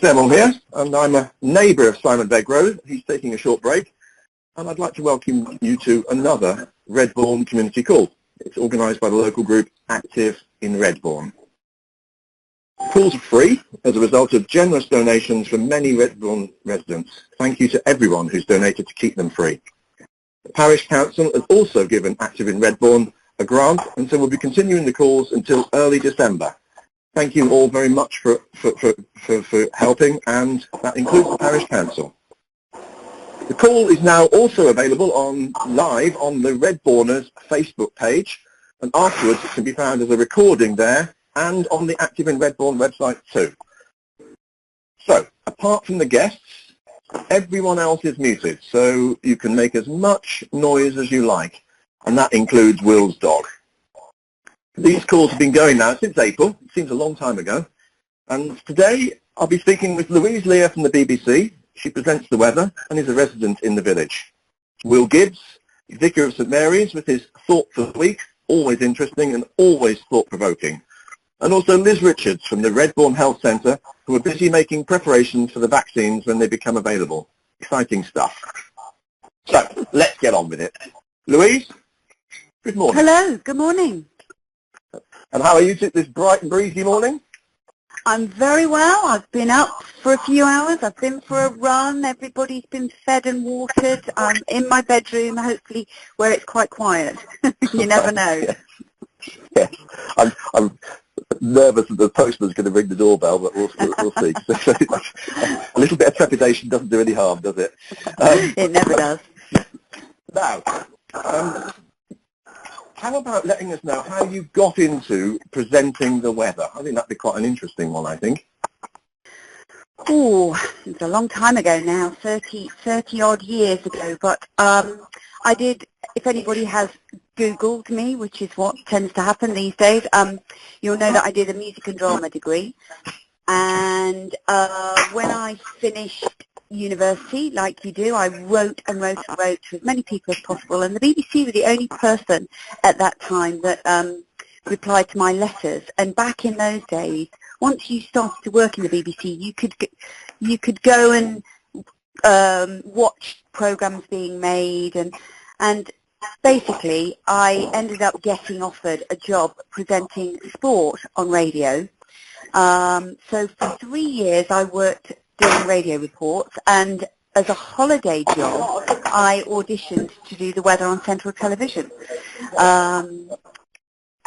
Emmel here, and I'm a neighbour of Simon Begrove. He's taking a short break, and I'd like to welcome you to another Redbourn community call. It's organised by the local group Active in Redbourn. Calls are free as a result of generous donations from many Redbourn residents. Thank you to everyone who's donated to keep them free. The Parish Council has also given Active in Redbourn a grant, and so we'll be continuing the calls until early December. Thank you all very much for helping, and that includes the Parish Council. The call is now also available live on the Redbourners Facebook page, and afterwards it can be found as a recording there and on the Active in Redbourn website too. So, apart from the guests, everyone else is muted, so you can make as much noise as you like, and that includes Will's dog. These calls have been going now since April. It seems a long time ago. And today I'll be speaking with Louise Lear from the BBC. She presents the weather and is a resident in the village. Will Gibbs, Vicar of St Mary's, with his Thought for the Week, always interesting and always thought-provoking. And also Liz Richards from the Redbourn Health Centre, who are busy making preparations for the vaccines when they become available. Exciting stuff. So, let's get on with it. Louise, good morning. Hello, good morning. And how are you this bright and breezy morning? I'm very well. I've been up for a few hours. I've been for a run. Everybody's been fed and watered. I'm in my bedroom, hopefully, where it's quite quiet. You never know. Yeah. I'm nervous that the postman's going to ring the doorbell, but we'll see. A little bit of trepidation doesn't do any harm, does it? It never does. Now, how about letting us know how you got into presenting the weather? I think that'd be quite an interesting one, I think. Oh, it's a long time ago now, 30 odd years ago, but I did, if anybody has Googled me, which is what tends to happen these days, you'll know that I did a music and drama degree, and when I finished university, like you do, I wrote and wrote and wrote to as many people as possible, and the BBC were the only person at that time that replied to my letters. And back in those days, once you started to work in the BBC, you could go and watch programmes being made, and basically I ended up getting offered a job presenting sport on radio. So for 3 years I worked doing radio reports, and as a holiday job I auditioned to do the weather on Central Television, and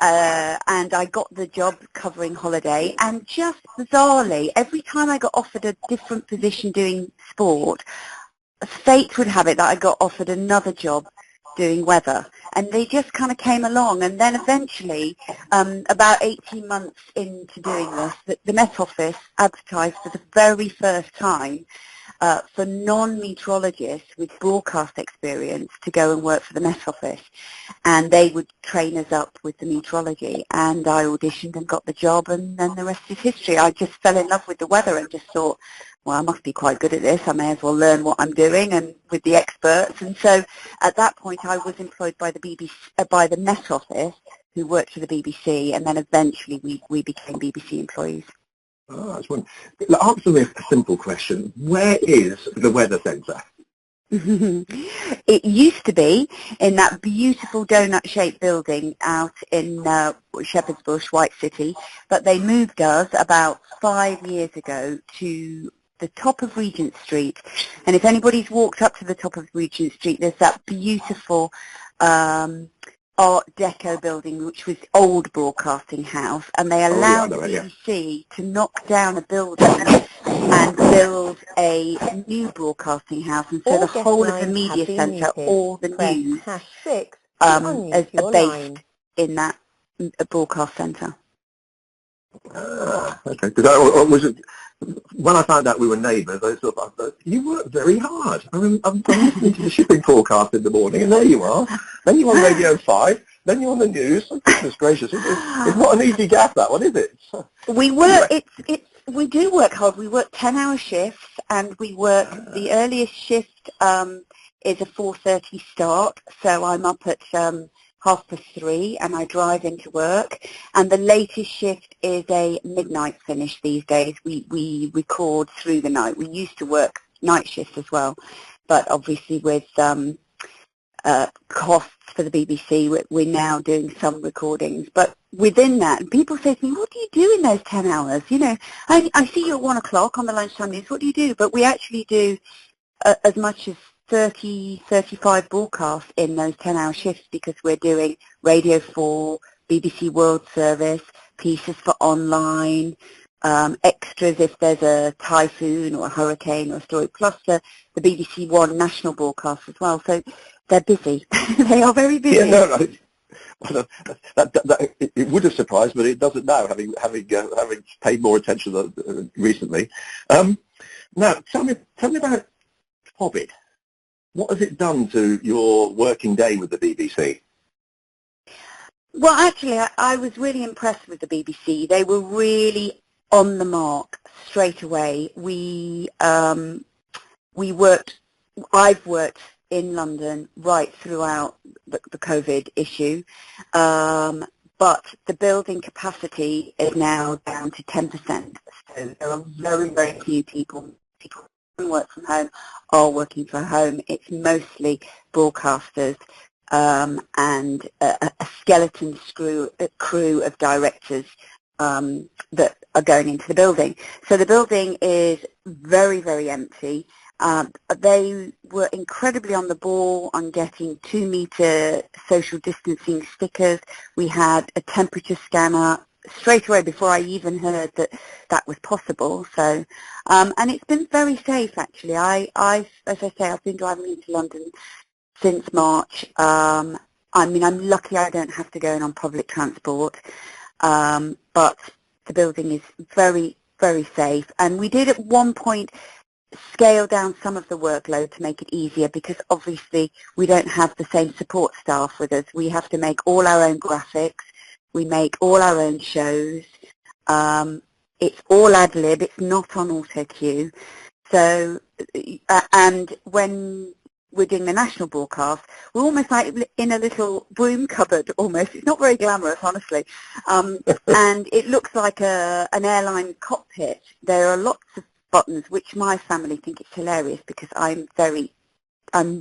I got the job covering holiday. And just bizarrely, every time I got offered a different position doing sport, fate would have it that I got offered another job doing weather, and they just kind of came along. And then eventually, about 18 months into doing this, the Met Office advertised for the very first time for non-meteorologists with broadcast experience to go and work for the Met Office, and they would train us up with the meteorology. And I auditioned and got the job, and then the rest is history. I just fell in love with the weather and just thought, well, I must be quite good at this. I may as well learn what I'm doing and with the experts. And so at that point I was employed by the BBC, by the Met Office, who worked for the BBC, and then eventually we became BBC employees. Oh, that's one. Answer me a simple question. Where is the Weather Centre? It used to be in that beautiful donut-shaped building out in Shepherd's Bush, White City, but they moved us about 5 years ago to the top of Regent Street. And if anybody's walked up to the top of Regent Street, there's that beautiful Art Deco building, which was old Broadcasting House, and they allowed the BBC to knock down a building and build a new Broadcasting House, and so the whole of the media centre, all the news, are based in that broadcast centre. Okay. Was it, when I found out we were neighbours, I thought, you work very hard. I'm listening to the shipping forecast in the morning, and there you are. Then you're on Radio 5, then you're on the news. Oh, goodness gracious, it's not an easy gap, that one, is it? We work, we do work hard. We work 10-hour shifts, and we work, the earliest shift is a 4:30 start, so I'm up at 3:30, and I drive into work. And the latest shift is a midnight finish these days. We record through the night. We used to work night shifts as well, but obviously with costs for the BBC, we're now doing some recordings. But within that, people say to me, what do you do in those 10 hours? You know, I see you at 1 o'clock on the lunchtime news. What do you do? But we actually do as much as 30, 35 broadcasts in those 10-hour shifts, because we're doing Radio 4, BBC World Service, pieces for online, extras if there's a typhoon or a hurricane or a story, plus the BBC One national broadcast as well. So they're busy. They are very busy. Yeah, no. Well, it would have surprised, but it doesn't now, having paid more attention recently. Now, tell me about COVID. What has it done to your working day with the BBC? Well, actually, I was really impressed with the BBC. They were really on the mark straight away. I've worked in London right throughout the COVID issue, but the building capacity is now down to 10%. So there are very, very few people who work from home are working from home. It's mostly broadcasters and a skeleton crew of directors that are going into the building. So the building is very, very empty. They were incredibly on the ball on getting 2-meter social distancing stickers. We had a temperature scanner straight away before I even heard that was possible. So, and it's been very safe actually. As I say, I've been driving into London since March. I mean, I'm lucky I don't have to go in on public transport, but the building is very, very safe. And we did at one point scale down some of the workload to make it easier, because obviously we don't have the same support staff with us. We have to make all our own graphics. We make all our own shows. It's all ad-lib. It's not on auto cue. So, and when we're doing the national broadcast, we're almost like in a little broom cupboard almost. It's not very glamorous, honestly. And it looks like an airline cockpit. There are lots of buttons, which my family think it's hilarious, because I'm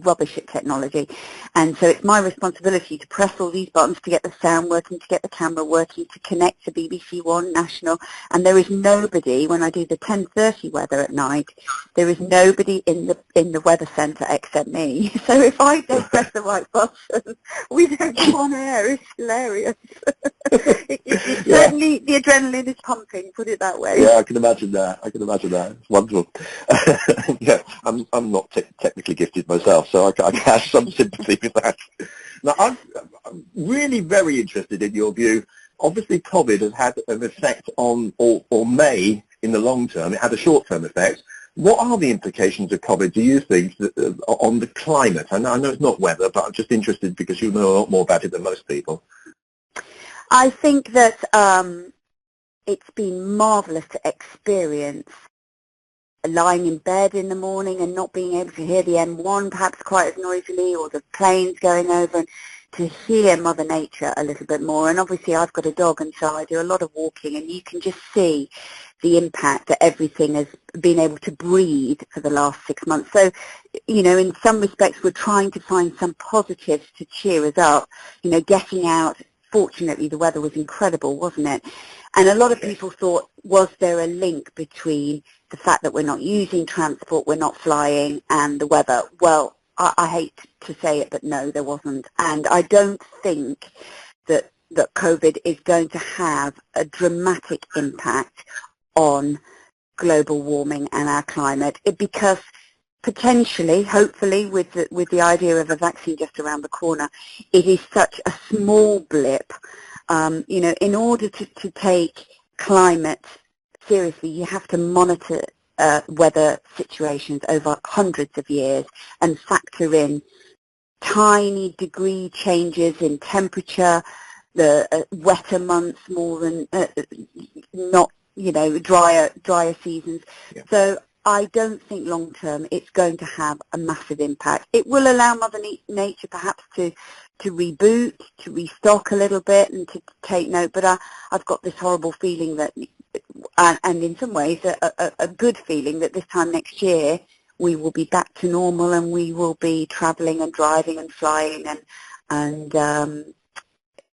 rubbish at technology, and so it's my responsibility to press all these buttons to get the sound working, to get the camera working, to connect to BBC One National. And there is nobody, when I do the 10:30 weather at night, there is nobody in the weather centre except me. So if I don't press the right button, we don't go on air. It's hilarious. It's Yeah. certainly, the adrenaline is pumping, put it that way. Yeah, I can imagine that. It's wonderful. Yeah, I'm not technically gifted myself, so I have some sympathy with that. Now, I'm really very interested in your view. Obviously, COVID has had an effect on, or may in the long term. It had a short-term effect. What are the implications of COVID, do you think, on the climate? I know it's not weather, but I'm just interested because you know a lot more about it than most people. I think that it's been marvellous to experience lying in bed in the morning and not being able to hear the M1 perhaps quite as noisily, or the planes going over, and to hear Mother Nature a little bit more. And obviously I've got a dog, and so I do a lot of walking, and you can just see the impact that everything has been able to breathe for the last 6 months. So, you know, in some respects we're trying to find some positives to cheer us up. You know, getting out. Fortunately, the weather was incredible, wasn't it? And a lot of people thought, was there a link between the fact that we're not using transport, we're not flying, and the weather? Well, I hate to say it, but no, there wasn't. And I don't think that COVID is going to have a dramatic impact on global warming and our climate, because potentially, hopefully, with the idea of a vaccine just around the corner, it is such a small blip. You know, in order to take climate seriously, you have to monitor weather situations over hundreds of years and factor in tiny degree changes in temperature, the wetter months more than not, you know, drier seasons. Yeah. So I don't think long term it's going to have a massive impact. It will allow Mother Nature perhaps to reboot, to restock a little bit, and to take note. But I've got this horrible feeling that, and in some ways a good feeling, that this time next year we will be back to normal, and we will be travelling and driving and flying, and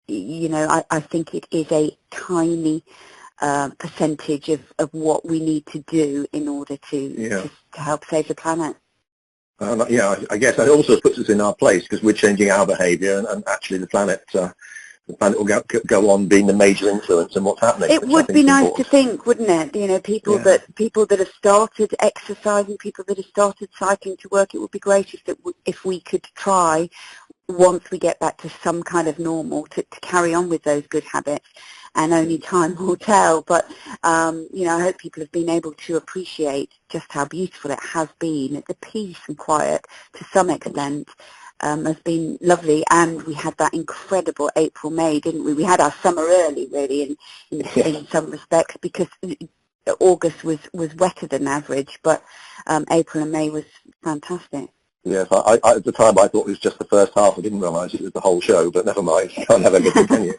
you know, I think it is a tiny percentage of what we need to do in order to help save the planet. Yeah, I guess that also puts us in our place, because we're changing our behaviour, and actually the planet will go on being the major influence in what's happening. It would be nice to think, wouldn't it? You know, people that have started exercising, people that have started cycling to work. It would be great if we could try, once we get back to some kind of normal, to carry on with those good habits. And only time will tell. But you know, I hope people have been able to appreciate just how beautiful it has been. The peace and quiet, to some extent, has been lovely. And we had that incredible April, May, didn't we? We had our summer early, really, in some respects, because August was wetter than average, but April and May was fantastic. Yes, at the time I thought it was just the first half. I didn't realise it was the whole show, but never mind. You can't have everything, can you?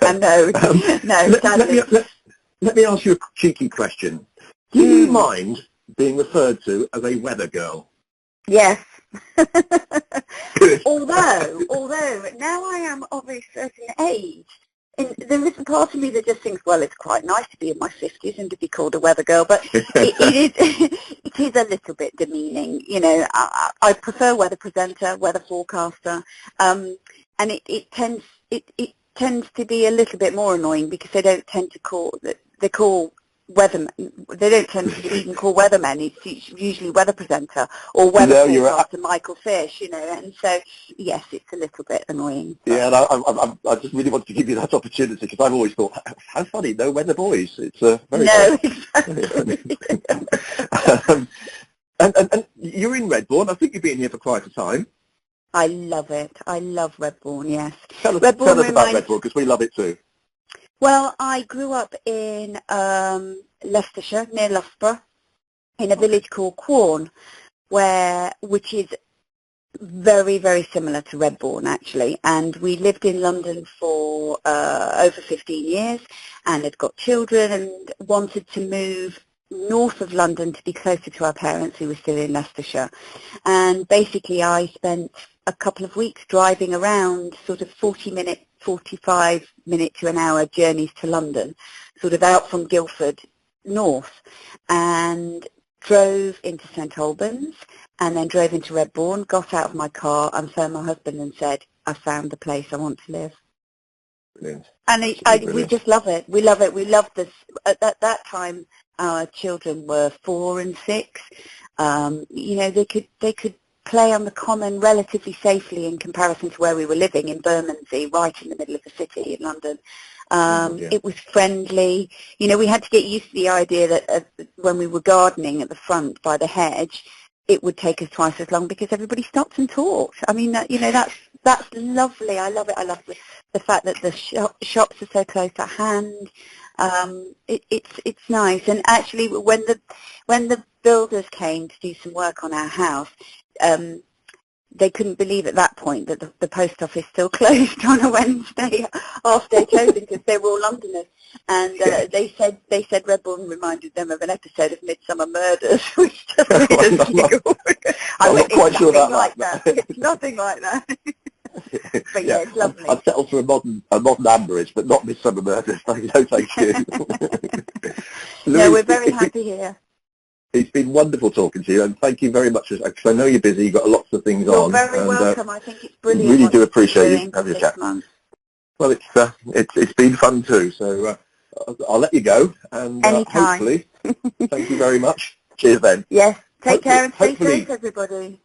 I know. No, let me ask you a cheeky question. Do you mind being referred to as a weather girl? Yes. although now I am of a certain age, and there is a part of me that just thinks, well, it's quite nice to be in my 50s and to be called a weather girl, but it is a little bit demeaning. You know, I prefer weather presenter, weather forecaster, and it tends to be a little bit more annoying, because they don't tend to call weathermen. They don't tend to even call weathermen. It's usually weather presenter or weather forecaster, Michael Fish, you know, and so yes, it's a little bit annoying. Yeah, and I just really wanted to give you that opportunity, because I've always thought, how funny, no weather boys. It's very no, funny. Exactly. And you're in Redbourn. I think you've been here for quite a time. I love it. I love Redbourn, yes. Tell us about Redbourn, because we love it too. Well, I grew up in Leicestershire, near Loughborough, in a village called Quorn, which is very, very similar to Redbourn, actually. And we lived in London for over 15 years, and had got children, and wanted to move north of London to be closer to our parents, who were still in Leicestershire. And basically I spent a couple of weeks driving around, sort of 45 minute to an hour journeys to London, sort of out from Guildford north, and drove into St Albans, and then drove into Redbourn, got out of my car and phoned my husband and said, I found the place I want to live. Brilliant. And we just love it. We love it. We love this. At that time, our children were 4 and 6. You know, they could play on the common relatively safely in comparison to where we were living in Bermondsey, right in the middle of the city in London. It was friendly. You know, we had to get used to the idea that when we were gardening at the front by the hedge, it would take us twice as long, because everybody stopped and talked. I mean, you know, that's lovely. I love it. I love the fact that the shops are so close at hand. It's nice. And actually, when the builders came to do some work on our house, they couldn't believe at that point that the post office still closed on a Wednesday after closing, because they were all Londoners, and they said Redbourn reminded them of an episode of Midsummer Murders, which just made us giggle. I'm not quite sure about that. It's nothing like that. But yeah, it's lovely. I'd settle for a modern Amberage, but not Midsummer Murders. No, thank you. Louise, no, we're very happy here. It's been wonderful talking to you, and thank you very much, because I know you're busy, you've got lots of things on. You're very welcome. I think it's brilliant. Really do appreciate you having a chat. Well, it's been fun too, so I'll let you go, and hopefully, thank you very much. Cheers then. Yes, take care and stay safe, everybody.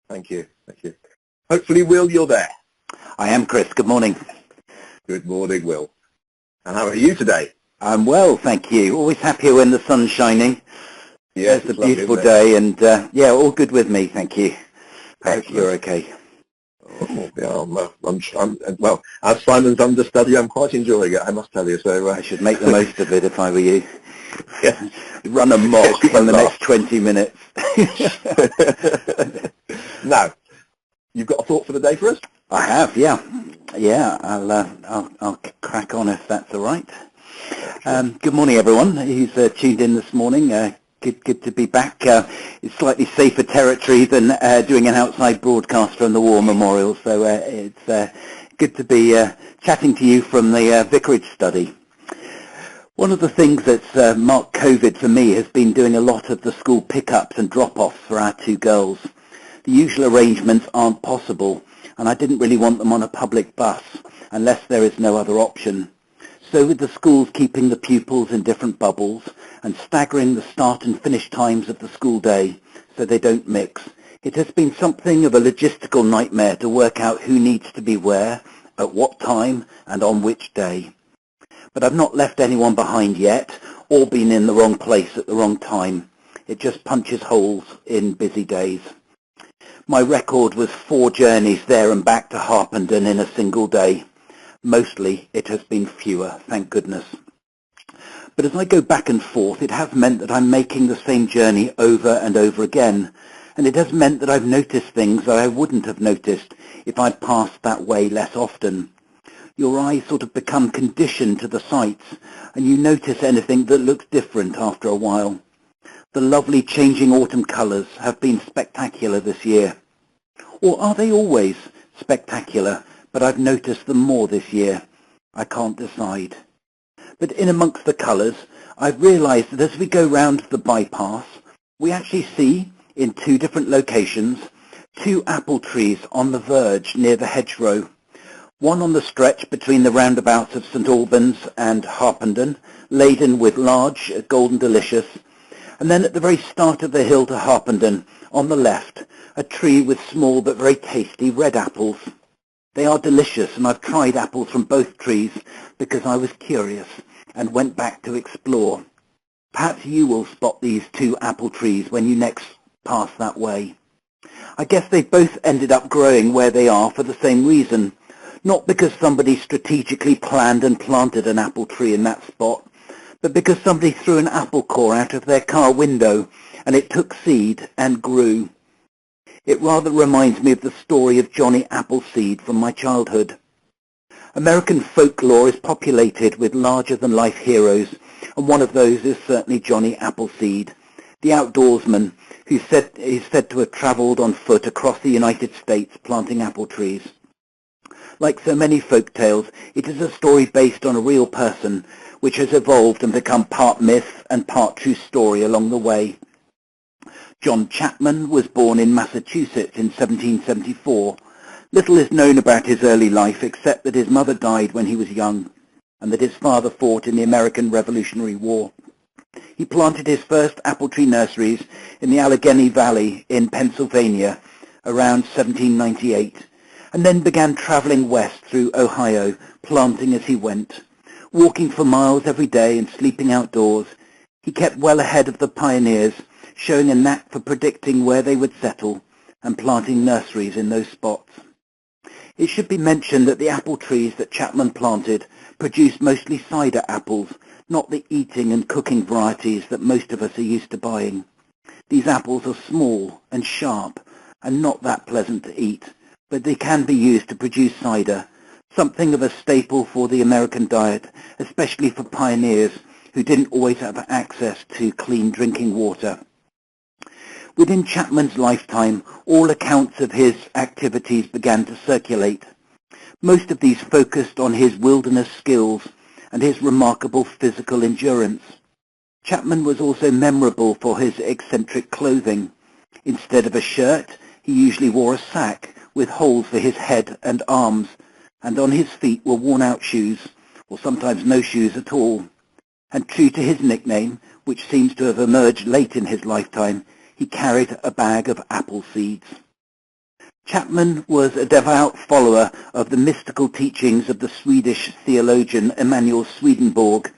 Thank you. Hopefully, Will, you're there. I am, Chris. Good morning. Good morning, Will. And how are you today? I'm well, thank you. Always happier when the sun's shining. Yes, it's a beautiful day, and yeah, all good with me, thank you. I hope you're okay. Oh, yeah, well, as Simon's understudy, I'm quite enjoying it, I must tell you. So I should make the most of it if I were you. Yeah. Run amok for the next 20 minutes. Now, you've got a thought for the day for us? I have, yeah. Yeah, I'll crack on if that's all right. Good morning, everyone who's tuned in this morning. Good to be back. It's slightly safer territory than doing an outside broadcast from the War Memorial, so it's good to be chatting to you from the Vicarage study. One of the things that's marked COVID for me has been doing a lot of the school pickups and drop-offs for our two girls. The usual arrangements aren't possible, and I didn't really want them on a public bus unless there is no other option. So with the schools keeping the pupils in different bubbles and staggering the start and finish times of the school day so they don't mix, it has been something of a logistical nightmare to work out who needs to be where, at what time, and on which day. But I've not left anyone behind yet, or been in the wrong place at the wrong time. It just punches holes in busy days. My record was 4 journeys there and back to Harpenden in a single day. Mostly it has been fewer, thank goodness. But as I go back and forth, it has meant that I'm making the same journey over and over again, and it has meant that I've noticed things that I wouldn't have noticed if I'd passed that way less often. Your eyes sort of become conditioned to the sights, and you notice anything that looks different after a while. The lovely changing autumn colours have been spectacular this year. Or are they always spectacular, but I've noticed them more this year? I can't decide. But in amongst the colours, I've realised that as we go round the bypass, we actually see, in 2 different locations, 2 apple trees on the verge near the hedgerow. One on the stretch between the roundabouts of St Albans and Harpenden, laden with large golden delicious, and then at the very start of the hill to Harpenden, on the left, a tree with small but very tasty red apples. They are delicious, and I've tried apples from both trees because I was curious and went back to explore. Perhaps you will spot these 2 apple trees when you next pass that way. I guess they both ended up growing where they are for the same reason. Not because somebody strategically planned and planted an apple tree in that spot, but because somebody threw an apple core out of their car window and it took seed and grew. It rather reminds me of the story of Johnny Appleseed from my childhood. American folklore is populated with larger-than-life heroes, and one of those is certainly Johnny Appleseed, the outdoorsman who is said to have travelled on foot across the United States planting apple trees. Like so many folk tales, it is a story based on a real person, which has evolved and become part myth and part true story along the way. John Chapman was born in Massachusetts in 1774. Little is known about his early life except that his mother died when he was young, and that his father fought in the American Revolutionary War. He planted his first apple tree nurseries in the Allegheny Valley in Pennsylvania around 1798. And then began travelling west through Ohio, planting as he went. Walking for miles every day and sleeping outdoors, he kept well ahead of the pioneers, showing a knack for predicting where they would settle and planting nurseries in those spots. It should be mentioned that the apple trees that Chapman planted produced mostly cider apples, not the eating and cooking varieties that most of us are used to buying. These apples are small and sharp and not that pleasant to eat, but they can be used to produce cider, something of a staple for the American diet, especially for pioneers who didn't always have access to clean drinking water. Within Chapman's lifetime, all accounts of his activities began to circulate. Most of these focused on his wilderness skills and his remarkable physical endurance. Chapman was also memorable for his eccentric clothing. Instead of a shirt, he usually wore a sack with holes for his head and arms, and on his feet were worn-out shoes, or sometimes no shoes at all. And true to his nickname, which seems to have emerged late in his lifetime, he carried a bag of apple seeds. Chapman was a devout follower of the mystical teachings of the Swedish theologian Emanuel Swedenborg,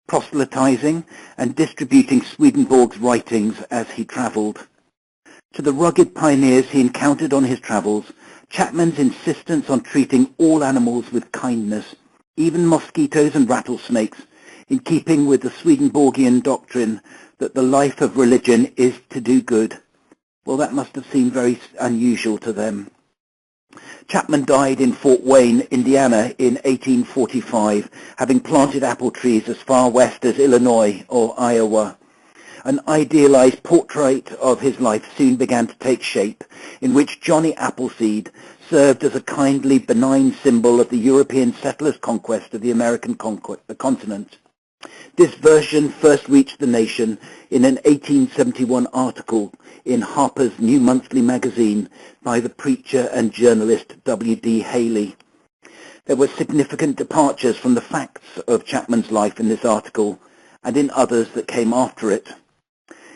proselytizing and distributing Swedenborg's writings as he travelled. To the rugged pioneers he encountered on his travels, Chapman's insistence on treating all animals with kindness, even mosquitoes and rattlesnakes, in keeping with the Swedenborgian doctrine that the life of religion is to do good. Well, that must have seemed very unusual to them. Chapman died in Fort Wayne, Indiana in 1845, having planted apple trees as far west as Illinois or Iowa. An idealized portrait of his life soon began to take shape, in which Johnny Appleseed served as a kindly, benign symbol of the European settlers' conquest of the American continent. This version first reached the nation in an 1871 article in Harper's New Monthly magazine by the preacher and journalist W.D. Haley. There were significant departures from the facts of Chapman's life in this article and in others that came after it.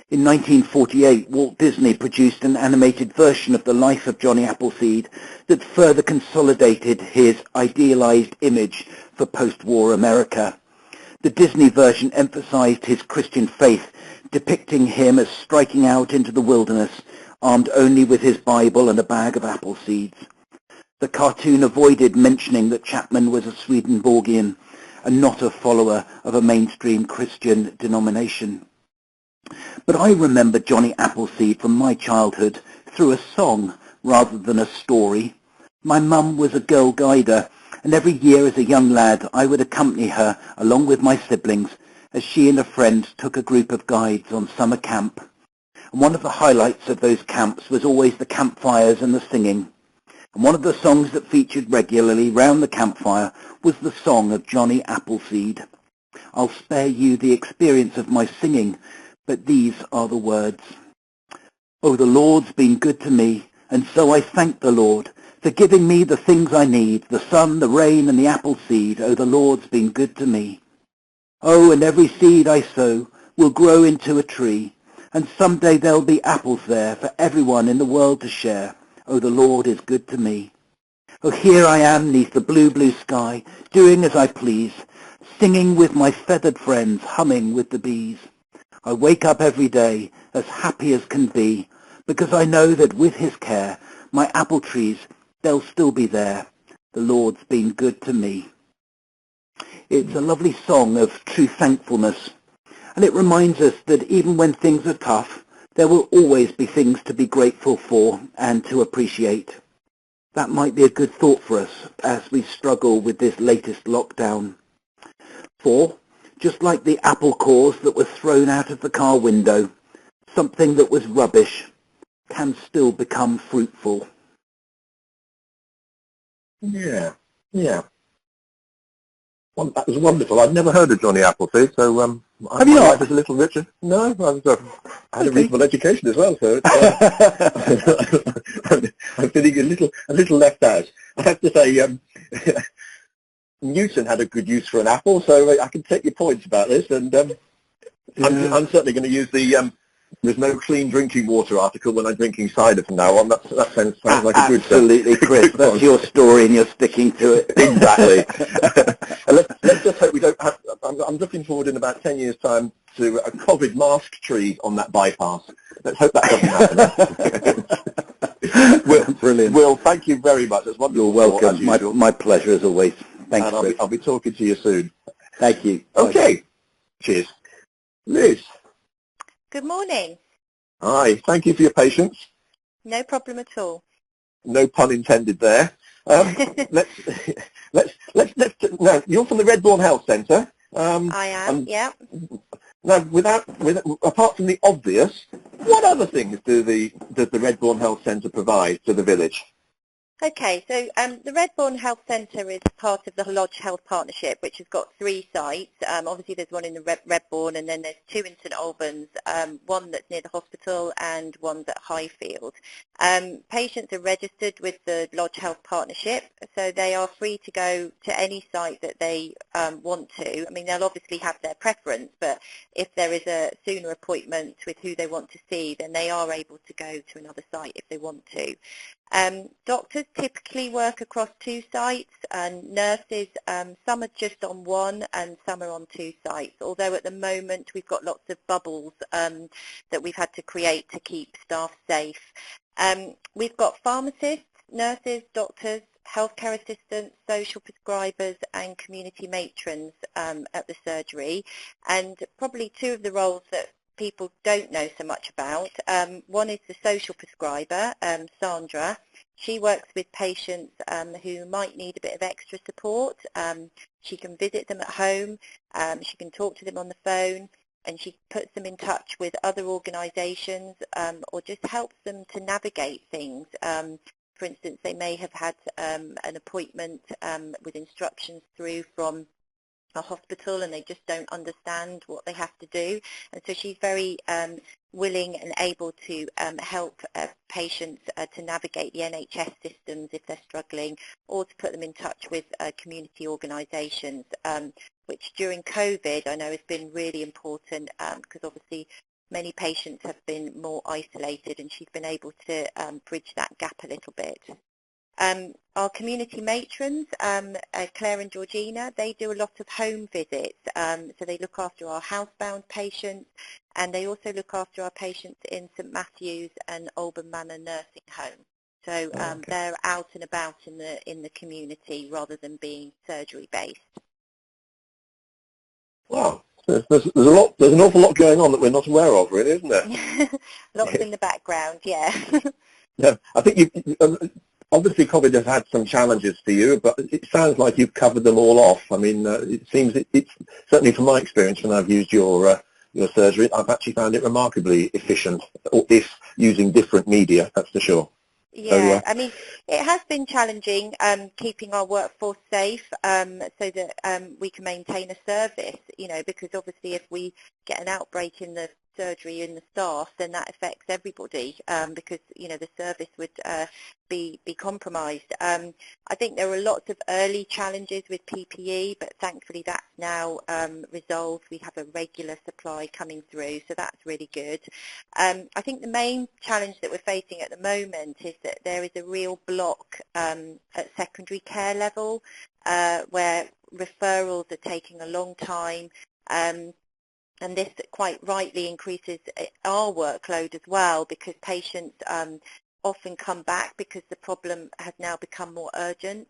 In 1948, Walt Disney produced an animated version of the life of Johnny Appleseed that further consolidated his idealized image for post-war America. The Disney version emphasized his Christian faith, depicting him as striking out into the wilderness, armed only with his Bible and a bag of apple seeds. The cartoon avoided mentioning that Chapman was a Swedenborgian and not a follower of a mainstream Christian denomination. But I remember Johnny Appleseed from my childhood through a song rather than a story. My mum was a Girl Guider, and every year as a young lad I would accompany her along with my siblings as she and a friend took a group of guides on summer camp. And one of the highlights of those camps was always the campfires and the singing. And one of the songs that featured regularly round the campfire was the song of Johnny Appleseed. I'll spare you the experience of my singing, but these are the words. Oh, the Lord's been good to me, and so I thank the Lord for giving me the things I need, the sun, the rain, and the apple seed. Oh, the Lord's been good to me. Oh, and every seed I sow will grow into a tree, and someday there'll be apples there for everyone in the world to share. Oh, the Lord is good to me. Oh, here I am 'neath the blue, blue sky, doing as I please, singing with my feathered friends, humming with the bees. I wake up every day as happy as can be, because I know that with his care, my apple trees, they'll still be there. The Lord's been good to me. It's a lovely song of true thankfulness, and it reminds us that even when things are tough, there will always be things to be grateful for and to appreciate. That might be a good thought for us as we struggle with this latest lockdown. For, just like the apple cores that were thrown out of the car window, something that was rubbish can still become fruitful. Yeah. Well, that was wonderful. I'd never heard of Johnny Appleseed, so Have you my not? life is a little richer. No, I had a reasonable education as well, so I'm feeling a little left out. I have to say, Newton had a good use for an apple, so I can take your points about this, and I'm certainly going to use the there's no clean drinking water article when I'm drinking cider from now on. That sounds like a good... Absolutely, Chris. That's your story and you're sticking to it. Exactly. And let's just hope we don't have... I'm looking forward in about 10 years' time to a COVID mask tree on that bypass. Let's hope that doesn't happen. Brilliant. Will, thank you very much. It's wonderful. You're welcome. My pleasure as always. Thanks, and I'll be talking to you soon. Thank you. Okay. Bye. Cheers. Liz. Good morning. Hi. Thank you for your patience. No problem at all. No pun intended there. Let's. No, you're from the Redbourn Health Centre. I am. Yeah. Now, apart from the obvious, what other things does the Redbourn Health Centre provide to the village? Okay, so the Redbourn Health Centre is part of the Lodge Health Partnership, which has got 3 sites. Obviously, there's one in the Redbourn, and then there's 2 in St Albans, one that's near the hospital and one at Highfield. Patients are registered with the Lodge Health Partnership, so they are free to go to any site that they want to. I mean, they'll obviously have their preference, but if there is a sooner appointment with who they want to see, then they are able to go to another site if they want to. Doctors typically work across 2 sites, and nurses, some are just on 1 and some are on 2 sites, although at the moment we've got lots of bubbles that we've had to create to keep staff safe. We've got pharmacists, nurses, doctors, healthcare assistants, social prescribers and community matrons at the surgery, and probably 2 of the roles that people don't know so much about. One is the social prescriber, Sandra, She works with patients who might need a bit of extra support. She can visit them at home, she can talk to them on the phone, and she puts them in touch with other organisations or just helps them to navigate things. For instance, they may have had an appointment with instructions through from a hospital and they just don't understand what they have to do, and so she's very willing and able to help patients to navigate the NHS systems if they're struggling, or to put them in touch with community organisations, which during COVID I know has been really important because obviously many patients have been more isolated, and she's been able to bridge that gap a little bit. Our community matrons, Claire and Georgina, they do a lot of home visits, so they look after our housebound patients, and they also look after our patients in St Matthew's and Oldham Manor nursing home. So they're out and about in the community rather than being surgery based. Wow, there's an awful lot going on that we're not aware of, really, isn't there? Lots in the background, yeah. Yeah, I think you. Obviously, COVID has had some challenges for you, but it sounds like you've covered them all off. I mean, it seems it's certainly from my experience when I've used your surgery, I've actually found it remarkably efficient, if using different media, that's for sure. Yeah, I mean, it has been challenging keeping our workforce safe so that we can maintain a service, you know, because obviously if we get an outbreak in the surgery in the staff, then that affects everybody because, you know, the service would be compromised. I think there were lots of early challenges with PPE, but thankfully that's now resolved. We have a regular supply coming through, so that's really good. I think the main challenge that we're facing at the moment is that there is a real block at secondary care level where referrals are taking a long time, and this quite rightly increases our workload as well, because patients often come back because the problem has now become more urgent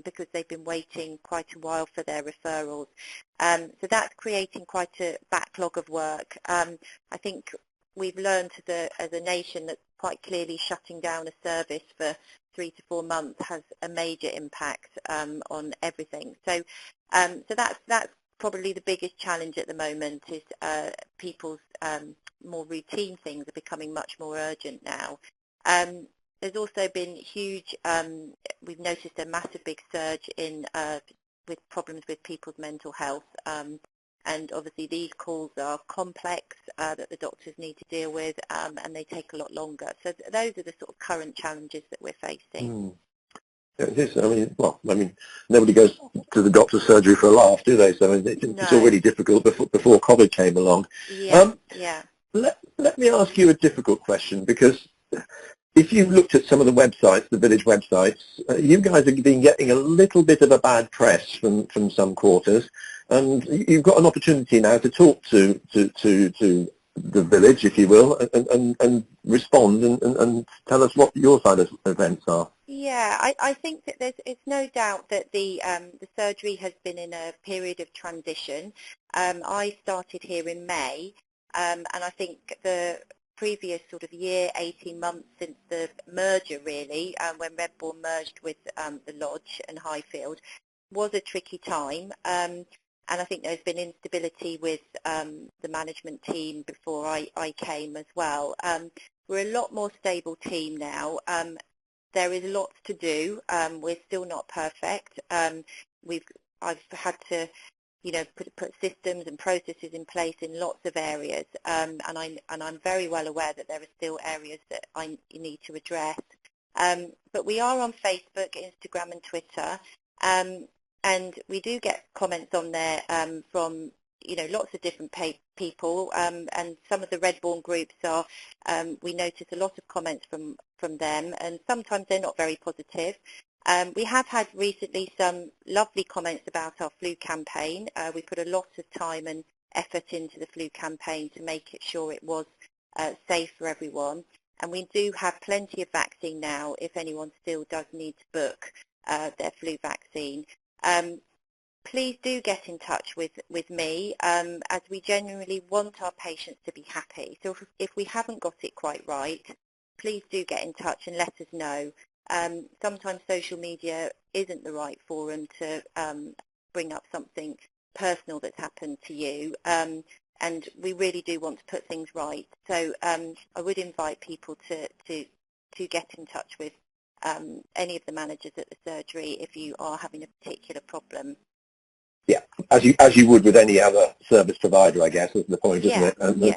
because they've been waiting quite a while for their referrals. So that's creating quite a backlog of work. I think we've learned as a nation that quite clearly shutting down a service for 3 to 4 months has a major impact on everything. So that's probably the biggest challenge at the moment, is people's more routine things are becoming much more urgent now. There's also been huge, we've noticed a massive big surge in with problems with people's mental health, and obviously these calls are complex that the doctors need to deal with, and they take a lot longer. So those are the sort of current challenges that we're facing. It is. I mean, nobody goes to the doctor's surgery for a laugh, do they? So it's already difficult before COVID came along. Yeah, Let me ask you a difficult question, because if you've looked at some of the websites, the village websites, you guys have been getting a little bit of a bad press from some quarters, and you've got an opportunity now to talk to the village, if you will, and respond and tell us what your side of events are. Yeah, I think that it's no doubt that the surgery has been in a period of transition. I started here in May, and I think the previous sort of year, 18 months since the merger really, when Redbourn merged with the Lodge and Highfield, was a tricky time. And I think there's been instability with the management team before I came as well. We're a lot more stable team now. There is lots to do. We're still not perfect. I've had to, you know, put systems and processes in place in lots of areas, and I'm very well aware that there are still areas that I need to address. But we are on Facebook, Instagram, and Twitter, and we do get comments on there from, you know, lots of different people, and some of the Redbourn groups are, we notice a lot of comments from them, and sometimes they're not very positive. We have had recently some lovely comments about our flu campaign. We put a lot of time and effort into the flu campaign to make it sure it was safe for everyone, and we do have plenty of vaccine now if anyone still does need to book their flu vaccine. Please do get in touch with me, as we genuinely want our patients to be happy. So if we haven't got it quite right, please do get in touch and let us know. Sometimes social media isn't the right forum to bring up something personal that's happened to you, and we really do want to put things right. So I would invite people to get in touch with any of the managers at the surgery if you are having a particular problem. Yeah, as you would with any other service provider, I guess, is the point, isn't it? And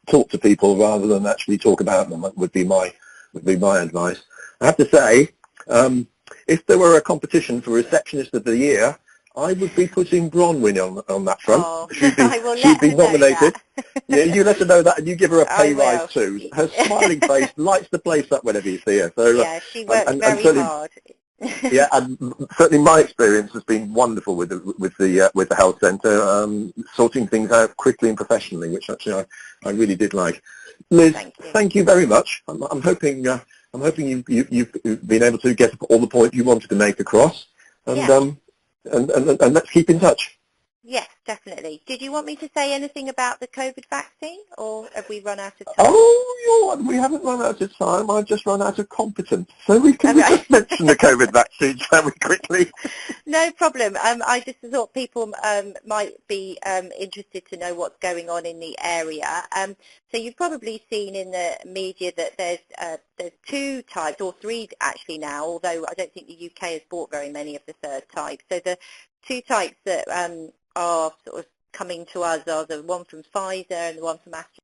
talk to people rather than actually talk about them would be my advice. I have to say, if there were a competition for Receptionist of the Year, I would be putting Bronwyn on that front. Oh, she'd be nominated. Yeah, you let her know that, and you give her a pay rise too. Her smiling face lights the place up whenever you see her. So yeah, she works very hard. Yeah, and certainly my experience has been wonderful with the health centre, sorting things out quickly and professionally, which actually I really did like. Liz, thank you very much. I'm hoping you've been able to get all the points you wanted to make across, and let's keep in touch. Yes, definitely. Did you want me to say anything about the COVID vaccine, or have we run out of time? Oh, we haven't run out of time. I've just run out of competence. So we can just mention the COVID vaccine very quickly. No problem. I just thought people might be interested to know what's going on in the area. So you've probably seen in the media that there's two types, or three actually now, although I don't think the UK has bought very many of the third type. So the two types that are sort of coming to us are the one from Pfizer and the one from AstraZeneca.